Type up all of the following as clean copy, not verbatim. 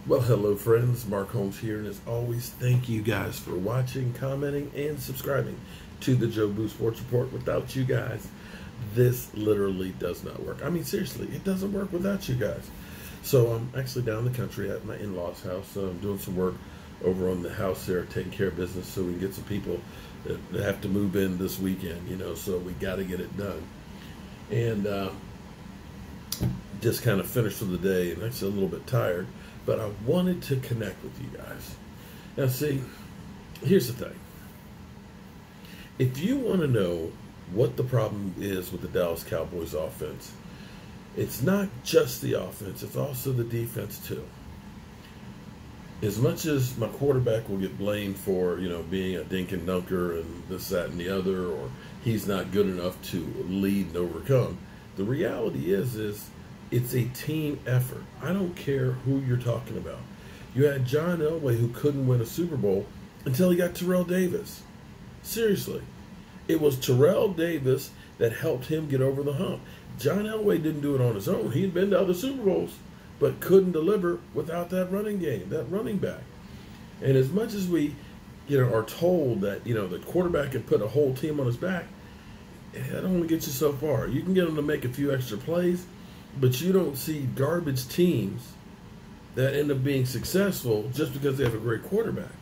Well, hello, friends. Mark Holmes here, and as always, thank you guys for watching, commenting, and subscribing to the Joe Boo Sports Report. Without you guys, this literally does not work. I mean, seriously, it doesn't work without you guys. So I'm actually down in the country at my in-laws' house. I'm doing some work over on the house there, taking care of business, so we can get some people that have to move in this weekend. So we got to get it done. And just kind of finished for the day, and actually a little bit tired. But I wanted to connect with you guys. Now, see, here's the thing. If you want to know what the problem is with the Dallas Cowboys offense, it's not just the offense, it's also the defense too. As much as my quarterback will get blamed for, being a dink and dunker and this, that, and the other, or he's not good enough to lead and overcome, the reality is it's a team effort. I don't care who you're talking about. You had John Elway, who couldn't win a Super Bowl until he got Terrell Davis. Seriously. It was Terrell Davis that helped him get over the hump. John Elway didn't do it on his own. He had been to other Super Bowls, but couldn't deliver without that running game, that running back. And as much as we are told that the quarterback can put a whole team on his back, that only gets you so far. You can get him to make a few extra plays, but you don't see garbage teams that end up being successful just because they have a great quarterback.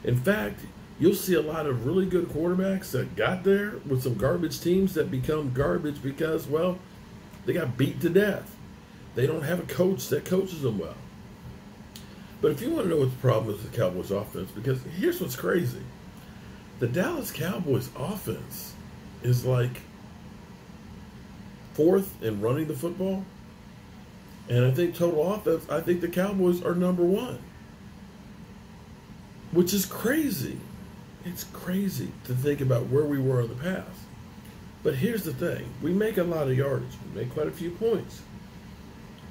In fact, you'll see a lot of really good quarterbacks that got there with some garbage teams that become garbage because, well, they got beat to death. They don't have a coach that coaches them well. But if you want to know what the problem is with the Cowboys offense, because here's what's crazy. The Dallas Cowboys offense is like fourth in running the football. And I think total offense, I think the Cowboys are number one. Which is crazy. It's crazy to think about where we were in the past. But here's the thing. We make a lot of yardage. We make quite a few points.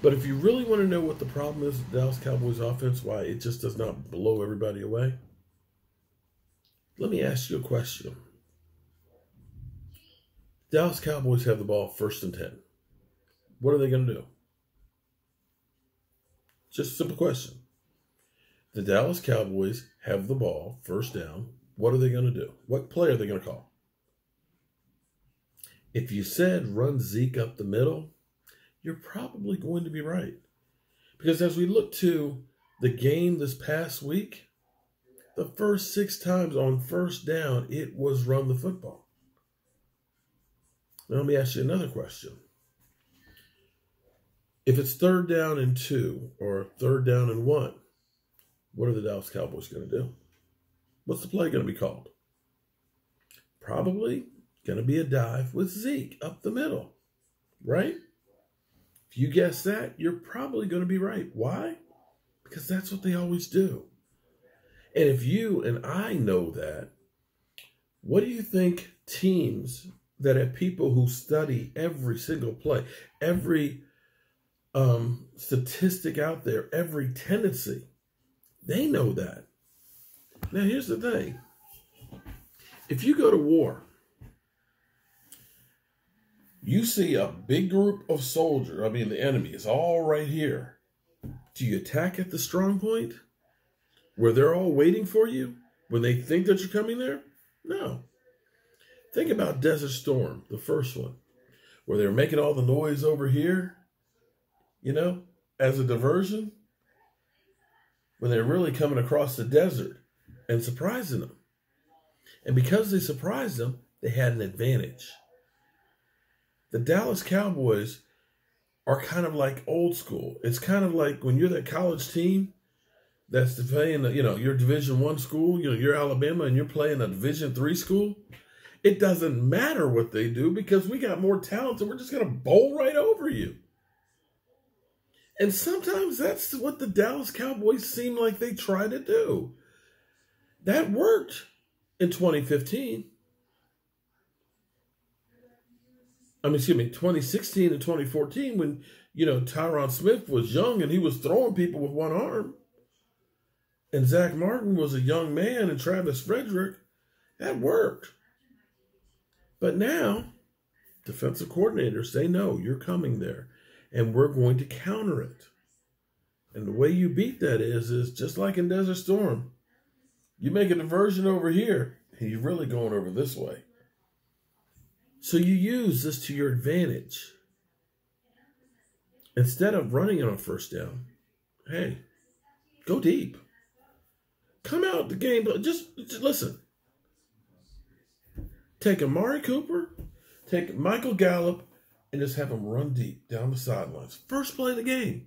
But if you really want to know what the problem is with the Dallas Cowboys offense, why it just does not blow everybody away, let me ask you a question. Dallas Cowboys have the ball 1st and 10. What are they going to do? Just a simple question. The Dallas Cowboys have the ball, 1st down. What are they going to do? What play are they going to call? If you said run Zeke up the middle, you're probably going to be right. Because as we look to the game this past week, the first 6 times on 1st down, it was run the football. Now let me ask you another question. If it's 3rd down and 2 or 3rd down and 1, what are the Dallas Cowboys going to do? What's the play going to be called? Probably going to be a dive with Zeke up the middle, right? If you guess that, you're probably going to be right. Why? Because that's what they always do. And if you and I know that, what do you think teams that have people who study every single play, every statistic out there, every tendency, they know that. Now, here's the thing. If you go to war, you see a big group of soldiers, the enemy is all right here. Do you attack at the strong point where they're all waiting for you when they think that you're coming there? No. Think about Desert Storm, the first one, where they're making all the noise over here, as a diversion, when they're really coming across the desert and surprising them. And because they surprised them, they had an advantage. The Dallas Cowboys are kind of like old school. It's kind of like when you're that college team that's playing, your Division I school, you're Alabama and you're playing a Division III school. It doesn't matter what they do because we got more talent and we're just going to bowl right over you. And sometimes that's what the Dallas Cowboys seem like they try to do. That worked in 2015. 2016 and 2014 when, Tyron Smith was young and he was throwing people with one arm. And Zach Martin was a young man and Travis Frederick. That worked. But now, defensive coordinators, they know you're coming there. And we're going to counter it. And the way you beat that is just like in Desert Storm. You make a diversion over here, and you're really going over this way. So you use this to your advantage. Instead of running it on first down, hey, go deep. Come out the game, but just listen. Take Amari Cooper, take Michael Gallup, and just have them run deep down the sidelines. First play of the game.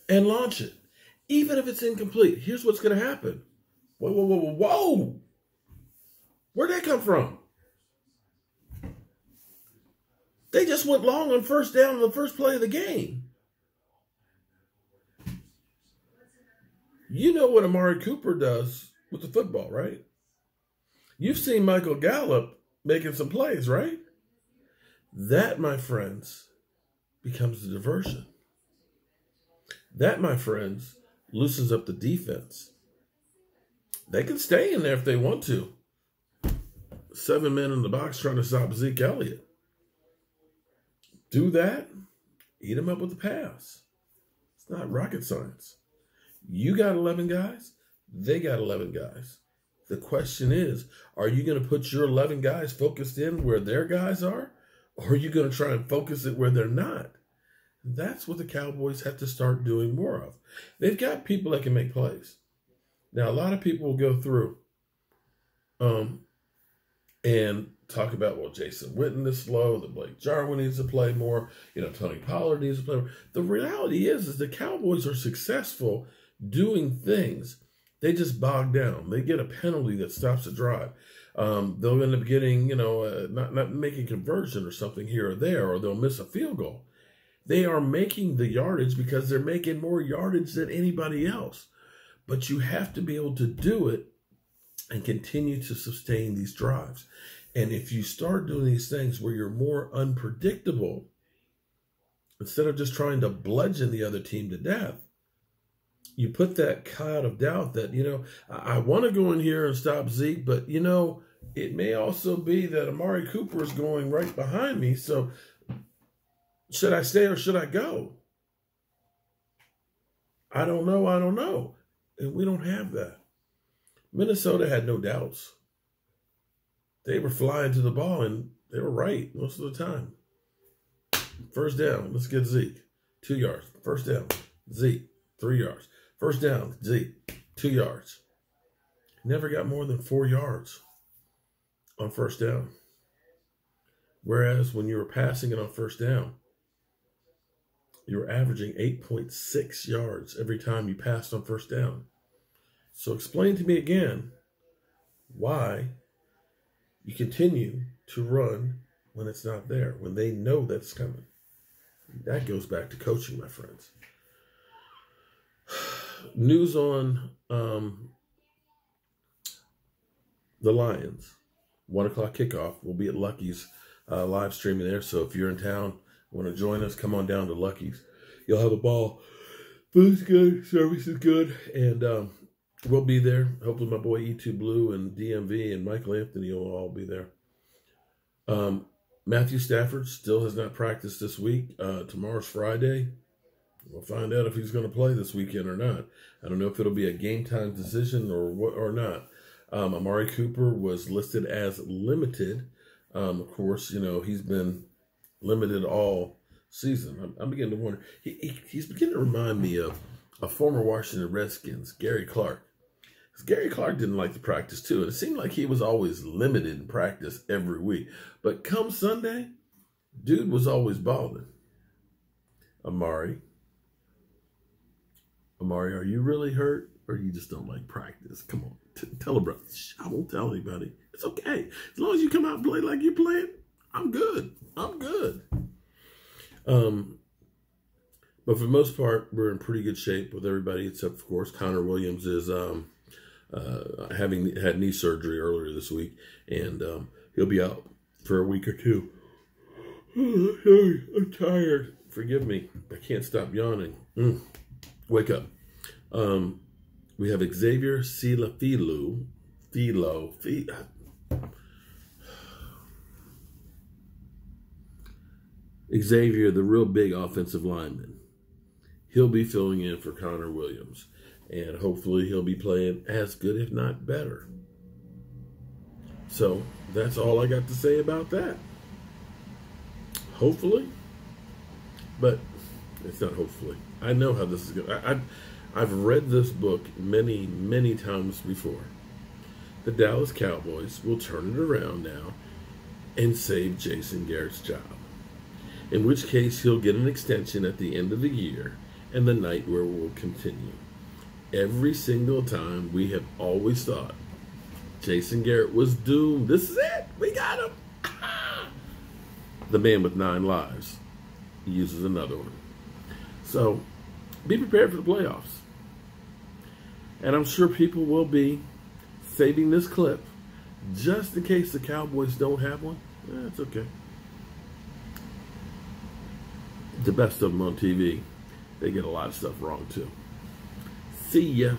And launch it. Even if it's incomplete, here's what's going to happen. Whoa, whoa, whoa, whoa, whoa. Where'd that come from? They just went long on first down on the first play of the game. You know what Amari Cooper does with the football, right? You've seen Michael Gallup making some plays, right? That, my friends, becomes the diversion. That, my friends, loosens up the defense. They can stay in there if they want to. 7 men in the box trying to stop Zeke Elliott. Do that, eat him up with the pass. It's not rocket science. You got 11 guys, they got 11 guys. The question is, are you going to put your 11 guys focused in where their guys are? Or are you going to try and focus it where they're not? That's what the Cowboys have to start doing more of. They've got people that can make plays. Now, a lot of people will go through and talk about, well, Jason Witten is slow, that Blake Jarwin needs to play more, Tony Pollard needs to play more. The reality is the Cowboys are successful doing things. They just bog down. They get a penalty that stops the drive. They'll end up getting, not making conversion or something here or there, or they'll miss a field goal. They are making the yardage because they're making more yardage than anybody else. But you have to be able to do it and continue to sustain these drives. And if you start doing these things where you're more unpredictable, instead of just trying to bludgeon the other team to death, you put that cloud of doubt that, I want to go in here and stop Zeke, but, it may also be that Amari Cooper is going right behind me. So should I stay or should I go? I don't know. And we don't have that. Minnesota had no doubts. They were flying to the ball, and they were right most of the time. First down, let's get Zeke. 2 yards. First down, Zeke. 3 yards. First down, Zeke. 2 yards. Never got more than 4 yards on first down. Whereas when you were passing it on first down, you were averaging 8.6 yards every time you passed on first down. So explain to me again why you continue to run when it's not there, when they know that's coming. That goes back to coaching, my friends. News on the Lions. 1 o'clock kickoff. We'll be at Lucky's live streaming there. So if you're in town, want to join us, come on down to Lucky's. You'll have a ball. Food's good. Service is good. And we'll be there. Hopefully my boy E2 Blue and DMV and Michael Anthony will all be there. Matthew Stafford still has not practiced this week. Tomorrow's Friday. We'll find out if he's going to play this weekend or not. I don't know if it'll be a game time decision or not. Amari Cooper was listed as limited. Of course, he's been limited all season. I'm beginning to wonder. He's beginning to remind me of a former Washington Redskins, Gary Clark. Because Gary Clark didn't like to practice too. And it seemed like he was always limited in practice every week. But come Sunday, dude was always balling. Amari, are you really hurt? Or you just don't like practice? Come on. Tell a brother. I won't tell anybody. It's okay. As long as you come out and play like you're playing, I'm good. But for the most part, we're in pretty good shape with everybody, except, of course, Connor Williams is having had knee surgery earlier this week, and he'll be out for a week or two. I'm tired. Forgive me. I can't stop yawning. Wake up. We have Xavier Philo. Xavier, the real big offensive lineman. he'll be filling in for Connor Williams. And hopefully he'll be playing as good, if not better. So that's all I got to say about that. Hopefully. But it's not hopefully. I know how this is going. I've read this book many, many times before. The Dallas Cowboys will turn it around now and save Jason Garrett's job. In which case, he'll get an extension at the end of the year, and the nightmare will continue. Every single time, we have always thought Jason Garrett was doomed. This is it. We got him. The man with 9 lives. He uses another one. So, be prepared for the playoffs. And I'm sure people will be saving this clip just in case the Cowboys don't have one. It's okay. The best of them on TV, they get a lot of stuff wrong too. See ya.